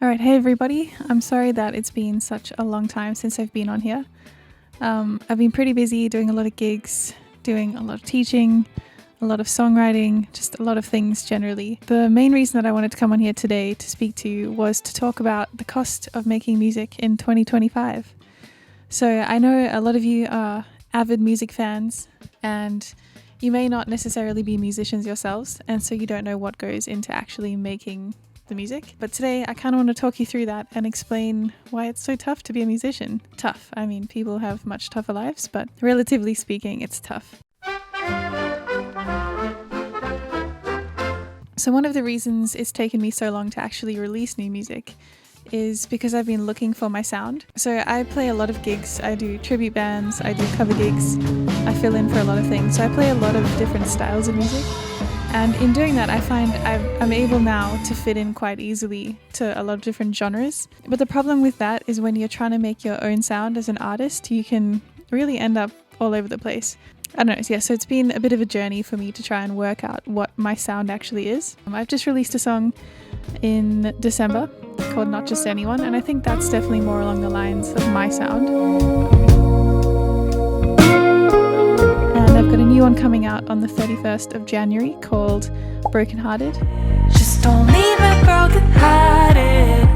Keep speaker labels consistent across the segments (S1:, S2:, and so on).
S1: All right, hey everybody. I'm sorry that it's been such a long time since I've been on here. I've been pretty busy doing a lot of gigs, doing a lot of teaching, a lot of songwriting, just a lot of things generally. The main reason that I wanted to come on here today to speak to you was to talk about the cost of making music in 2025. So I know a lot of you are avid music fans and you may not necessarily be musicians yourselves, and so you don't know what goes into actually making the music. But today I kind of want to talk you through that and explain why it's so tough to be a musician. Tough. I mean, people have much tougher lives, but relatively speaking, it's tough. So one of the reasons it's taken me so long to actually release new music is because I've been looking for my sound. So I play a lot of gigs. I do tribute bands, I do cover gigs, I fill in for a lot of things. So I play a lot of different styles of music. And in doing that, I find I'm able now to fit in quite easily to a lot of different genres. But the problem with that is when you're trying to make your own sound as an artist, you can really end up all over the place. I don't know, yeah, so it's been a bit of a journey for me to try and work out what my sound actually is. I've just released a song in December called Not Just Anyone, and I think that's definitely more along the lines of my sound. And I've got a new one coming out on the 31st of January called Broken Hearted.
S2: Just don't leave it broken hearted.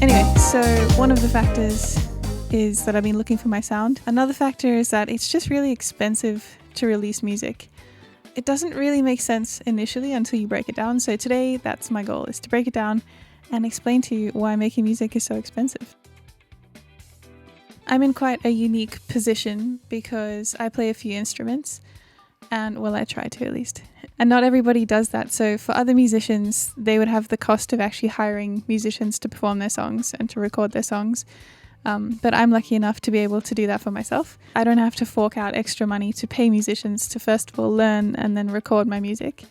S1: Anyway, so one of the factors is that I've been looking for my sound. Another factor is that it's just really expensive to release music. It doesn't really make sense initially until you break it down. So today, that's my goal, is to break it down and explain to you why making music is so expensive. I'm in quite a unique position because I play a few instruments, and well, I try to at least. And not everybody does that. So for other musicians, they would have the cost of actually hiring musicians to perform their songs and to record their songs. But I'm lucky enough to be able to do that for myself. I don't have to fork out extra money to pay musicians to first of all learn and then record my music.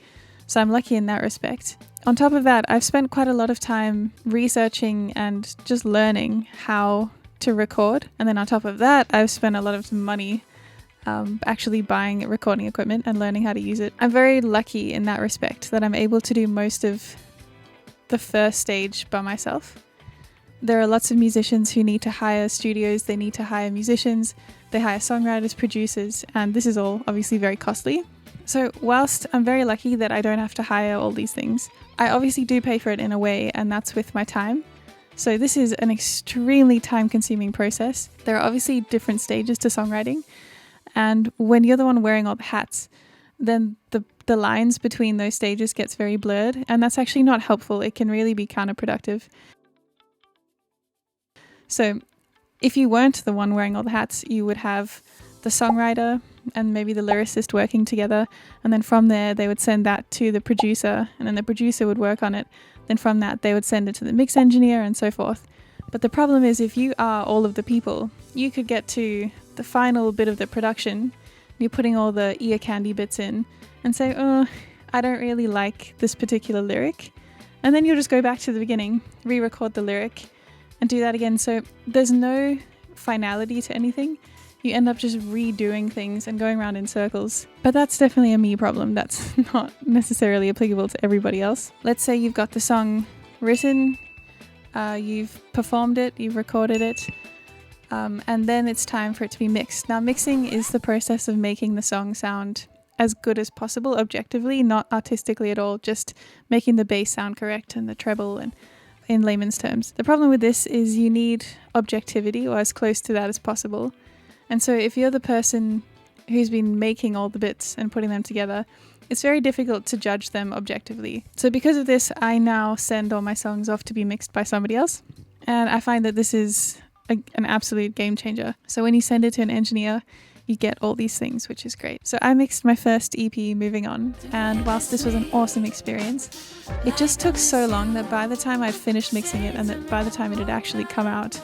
S1: So I'm lucky in that respect. On top of that, I've spent quite a lot of time researching and just learning how to record. And then on top of that, I've spent a lot of money actually buying recording equipment and learning how to use it. I'm very lucky in that respect that I'm able to do most of the first stage by myself. There are lots of musicians who need to hire studios, they need to hire musicians, they hire songwriters, producers, and this is all obviously very costly. So whilst I'm very lucky that I don't have to hire all these things, I obviously do pay for it in a way, and that's with my time. So this is an extremely time-consuming process. There are obviously different stages to songwriting, and when you're the one wearing all the hats, then the lines between those stages gets very blurred, and that's actually not helpful. It can really be counterproductive. So if you weren't the one wearing all the hats, you would have the songwriter and maybe the lyricist working together, and then from there they would send that to the producer, and then the producer would work on it. Then from that they would send it to the mix engineer and so forth. But the problem is, if you are all of the people, you could get to the final bit of the production, you're putting all the ear candy bits in, and say, oh, I don't really like this particular lyric. And then you'll just go back to the beginning, re-record the lyric, and do that again. So there's no finality to anything. You end up just redoing things and going around in circles. But that's definitely a me problem. That's not necessarily applicable to everybody else. Let's say you've got the song written, you've performed it, you've recorded it, and then it's time for it to be mixed. Now, mixing is the process of making the song sound as good as possible objectively, not artistically at all, just making the bass sound correct and the treble, and in layman's terms. The problem with this is you need objectivity, or as close to that as possible. And so if you're the person who's been making all the bits and putting them together, it's very difficult to judge them objectively. So because of this, I now send all my songs off to be mixed by somebody else. And I find that this is an absolute game changer. So when you send it to an engineer, you get all these things, which is great. So I mixed my first EP, Moving On, and whilst this was an awesome experience, it just took so long that by the time I'd finished mixing it and that by the time it had actually come out,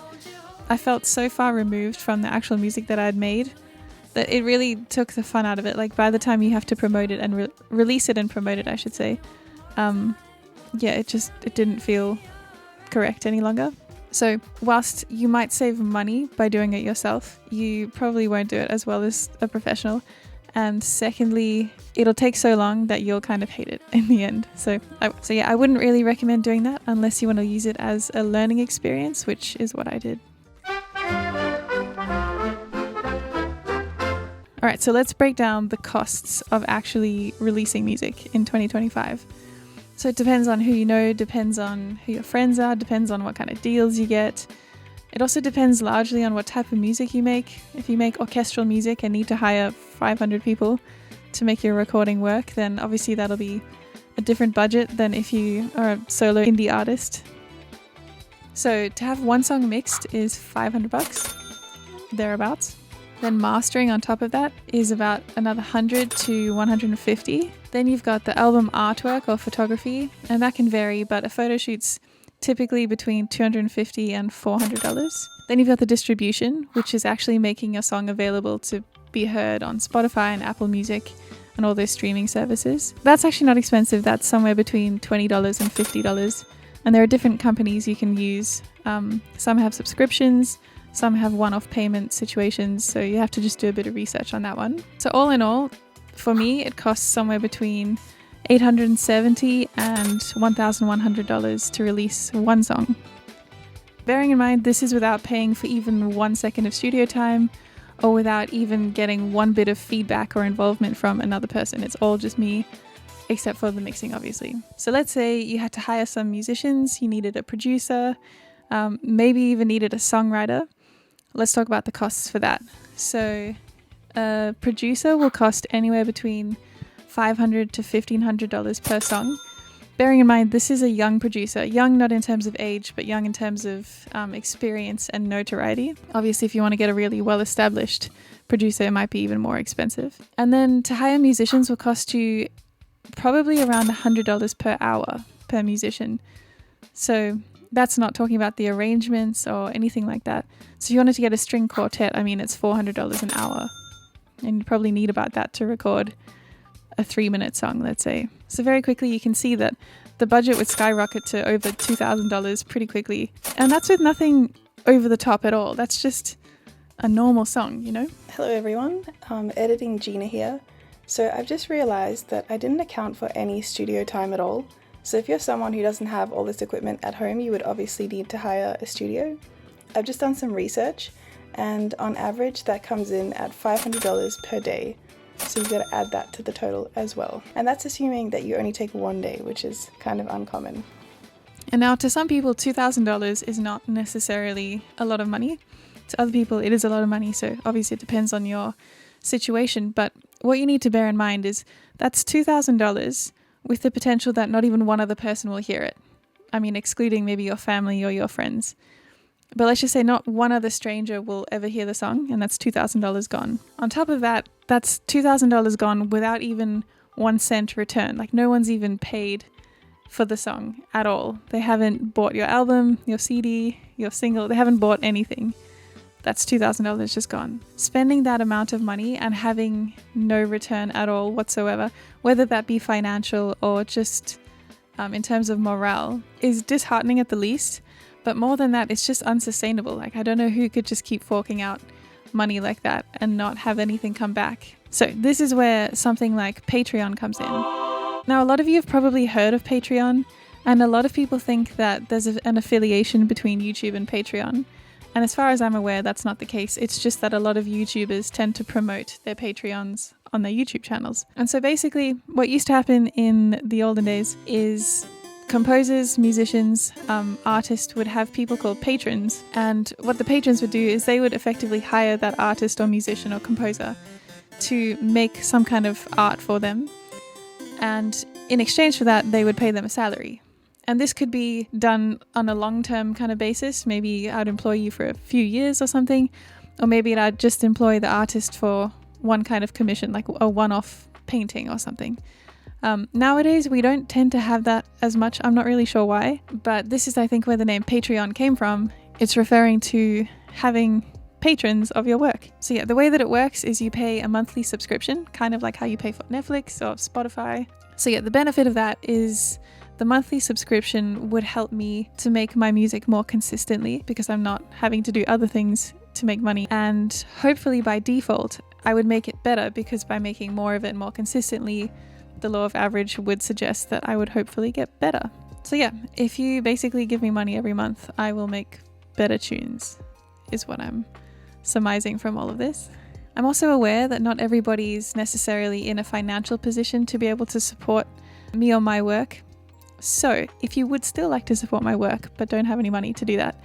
S1: I felt so far removed from the actual music that I'd made that it really took the fun out of it. Like by the time you have to promote it and release it and promote it, I should say, it didn't feel correct any longer. So whilst you might save money by doing it yourself, you probably won't do it as well as a professional. And secondly, it'll take so long that you'll kind of hate it in the end. So yeah, I wouldn't really recommend doing that unless you want to use it as a learning experience, which is what I did. All right, so let's break down the costs of actually releasing music in 2025. So it depends on who you know, depends on who your friends are, depends on what kind of deals you get. It also depends largely on what type of music you make. If you make orchestral music and need to hire 500 people to make your recording work, then obviously that'll be a different budget than if you are a solo indie artist. So to have one song mixed is $500, thereabouts. Then mastering on top of that is about another $100 to $150. Then you've got the album artwork or photography, and that can vary, but a photo shoot's typically between $250 and $400. Then you've got the distribution, which is actually making your song available to be heard on Spotify and Apple Music and all those streaming services. That's actually not expensive. That's somewhere between $20 and $50. And there are different companies you can use. Some have subscriptions, some have one-off payment situations, so you have to just do a bit of research on that one. So all in all, for me, it costs somewhere between $870 and $1,100 to release one song. Bearing in mind, this is without paying for even 1 second of studio time or without even getting one bit of feedback or involvement from another person. It's all just me, except for the mixing, obviously. So let's say you had to hire some musicians, you needed a producer, maybe even needed a songwriter. Let's talk about the costs for that. So a producer will cost anywhere between $500 to $1,500 per song. Bearing in mind, this is a young producer. Young not in terms of age, but young in terms of experience and notoriety. Obviously, if you want to get a really well-established producer, it might be even more expensive. And then to hire musicians will cost you probably around $100 per hour per musician. So that's not talking about the arrangements or anything like that. So if you wanted to get a string quartet, I mean, it's $400 an hour. And you probably need about that to record a 3-minute song, let's say. So very quickly you can see that the budget would skyrocket to over $2,000 pretty quickly. And that's with nothing over the top at all. That's just a normal song, you know?
S3: Hello everyone, editing Gina here. So I've just realized that I didn't account for any studio time at all. So if you're someone who doesn't have all this equipment at home, you would obviously need to hire a studio. I've just done some research, and on average that comes in at $500 per day. So you've got to add that to the total as well. And that's assuming that you only take one day, which is kind of uncommon.
S1: And now to some people, $2,000 is not necessarily a lot of money. To other people, it is a lot of money. So obviously it depends on your situation. But what you need to bear in mind is that's $2,000 with the potential that not even one other person will hear it. I mean, excluding maybe your family or your friends. But let's just say not one other stranger will ever hear the song, and that's $2,000 gone. On top of that, that's $2,000 gone without even 1 cent return. Like no one's even paid for the song at all. They haven't bought your album, your CD, your single. They haven't bought anything. That's $2,000 just gone. Spending that amount of money and having no return at all whatsoever, whether that be financial or just in terms of morale, is disheartening at the least. But more than that, it's just unsustainable. Like, I don't know who could just keep forking out money like that and not have anything come back. So this is where something like Patreon comes in. Now, a lot of you have probably heard of Patreon, and a lot of people think that there's an affiliation between YouTube and Patreon. And as far as I'm aware, that's not the case. It's just that a lot of YouTubers tend to promote their Patreons on their YouTube channels. And so basically, what used to happen in the olden days is composers, musicians, artists would have people called patrons, and what the patrons would do is they would effectively hire that artist or musician or composer to make some kind of art for them, and in exchange for that they would pay them a salary. And this could be done on a long-term kind of basis. Maybe I'd employ you for a few years or something, or maybe I'd just employ the artist for one kind of commission, like a one-off painting or something. Nowadays, we don't tend to have that as much. I'm not really sure why, but this is, I think, where the name Patreon came from. It's referring to having patrons of your work. So yeah, the way that it works is you pay a monthly subscription, kind of like how you pay for Netflix or Spotify. So yeah, the benefit of that is the monthly subscription would help me to make my music more consistently because I'm not having to do other things to make money, and hopefully by default I would make it better, because by making more of it more consistently, the law of average would suggest that I would hopefully get better. So yeah, if you basically give me money every month, I will make better tunes, is what I'm surmising from all of this. I'm also aware that not everybody is necessarily in a financial position to be able to support me or my work. So if you would still like to support my work but don't have any money to do that,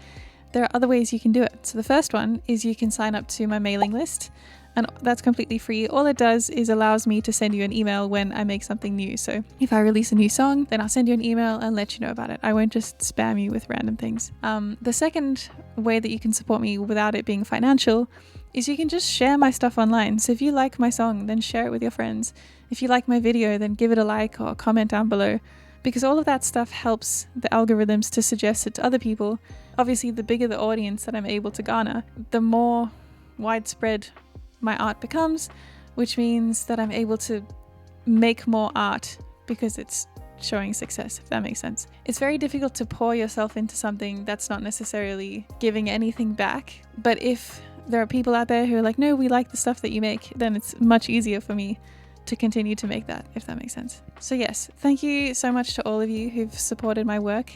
S1: there are other ways you can do it. So the first one is you can sign up to my mailing list, and that's completely free. All it does is allows me to send you an email when I make something new. So if I release a new song, then I'll send you an email and let you know about it. I won't just spam you with random things. The second way that you can support me without it being financial is you can just share my stuff online. So if you like my song, then share it with your friends. If you like my video, then give it a like or comment down below, because all of that stuff helps the algorithms to suggest it to other people. Obviously, the bigger the audience that I'm able to garner, the more widespread my art becomes, which means that I'm able to make more art because it's showing success, if that makes sense. It's very difficult to pour yourself into something that's not necessarily giving anything back, but if there are people out there who are like, no, we like the stuff that you make, then it's much easier for me to continue to make that, if that makes sense. So yes, thank you so much to all of you who've supported my work.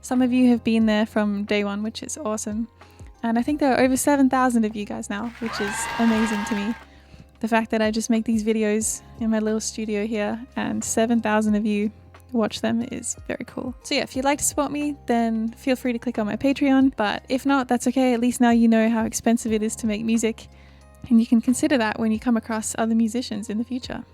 S1: Some of you have been there from day one, which is awesome. And I think there are over 7,000 of you guys now, which is amazing to me. The fact that I just make these videos in my little studio here and 7,000 of you watch them is very cool. So yeah, if you'd like to support me, then feel free to click on my Patreon. But if not, that's okay. At least now you know how expensive it is to make music, and you can consider that when you come across other musicians in the future.